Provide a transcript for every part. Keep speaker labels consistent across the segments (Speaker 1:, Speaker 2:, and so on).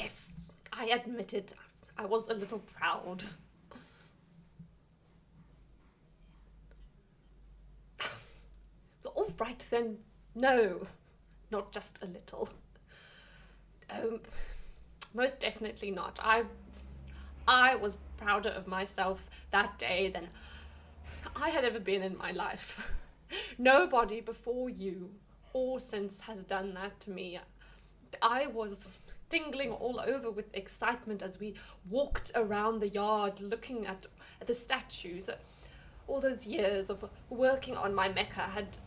Speaker 1: Yes, I admit it. I was a little proud. All right then. No, not just a little. Most definitely not. I was prouder of myself that day than I had ever been in my life. Nobody before you or since has done that to me. I was tingling all over with excitement as we walked around the yard looking at the statues. All those years of working on my Mecca had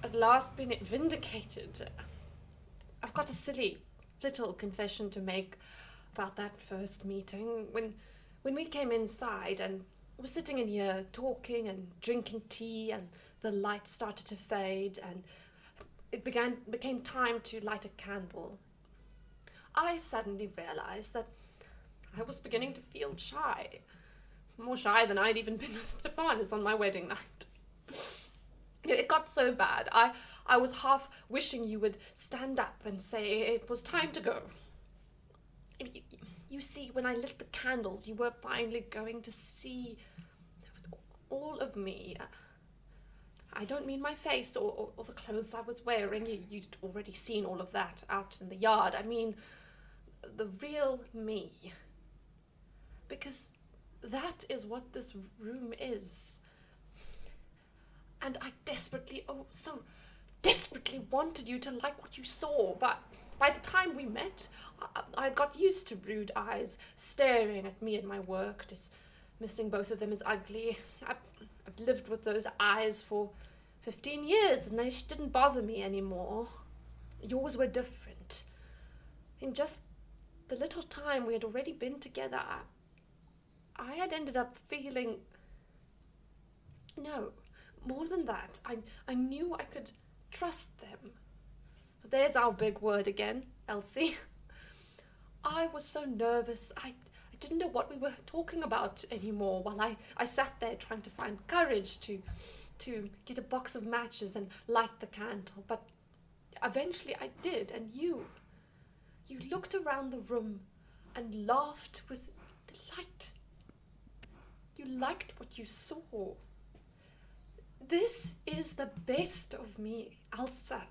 Speaker 1: at last been vindicated. I've got a silly little confession to make about that first meeting. When we came inside and were sitting in here talking and drinking tea, and the light started to fade and it became time to light a candle, I suddenly realized that I was beginning to feel shy. More shy than I'd even been with Stephanus on my wedding night. It got so bad, I was half wishing you would stand up and say it was time to go. You see, when I lit the candles, you were finally going to see all of me. I don't mean my face or the clothes I was wearing. You'd already seen all of that out in the yard. I mean, the real me. Because that is what this room is. And I desperately, oh, so desperately wanted you to like what you saw, but by the time we met, I got used to rude eyes staring at me and my work, dismissing both of them as ugly. I've lived with those eyes for 15 years, and they didn't bother me anymore. Yours were different. In just the little time we had already been together, I had ended up feeling... No, more than that, I knew I could trust them. There's our big word again, Elsie. I was so nervous, I didn't know what we were talking about anymore while I sat there trying to find courage to get a box of matches and light the candle. But eventually I did, and you looked around the room and laughed with delight. You liked what you saw. This is the best of me, Elsa.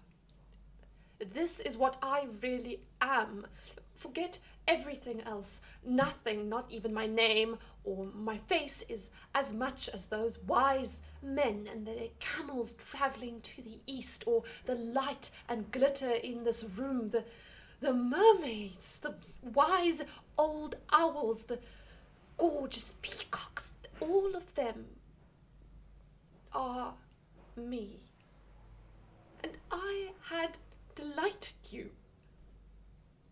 Speaker 1: This is what I really am. Forget everything else. Nothing, not even my name or my face, is as much as those wise men and their camels travelling to the east, or the light and glitter in this room, the mermaids, the wise old owls, the gorgeous peacocks. All of them are me. And I had delighted you.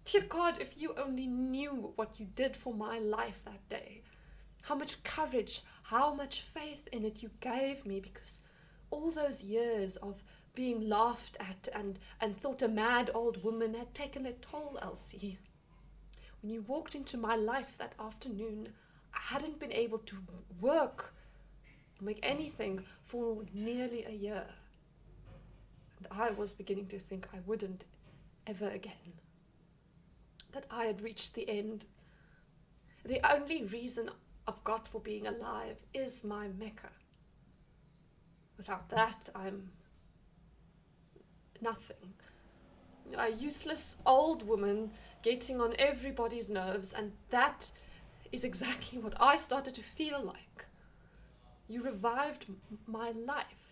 Speaker 1: Dear God, if you only knew what you did for my life that day, how much courage, how much faith in it you gave me, because all those years of being laughed at and thought a mad old woman had taken their toll, Elsie. When you walked into my life that afternoon, I hadn't been able to work or make anything for nearly a year. And I was beginning to think I wouldn't ever again. That I had reached the end. The only reason I've got for being alive is my Mecca. Without that, I'm nothing. A useless old woman getting on everybody's nerves, and that is exactly what I started to feel like. You revived my life.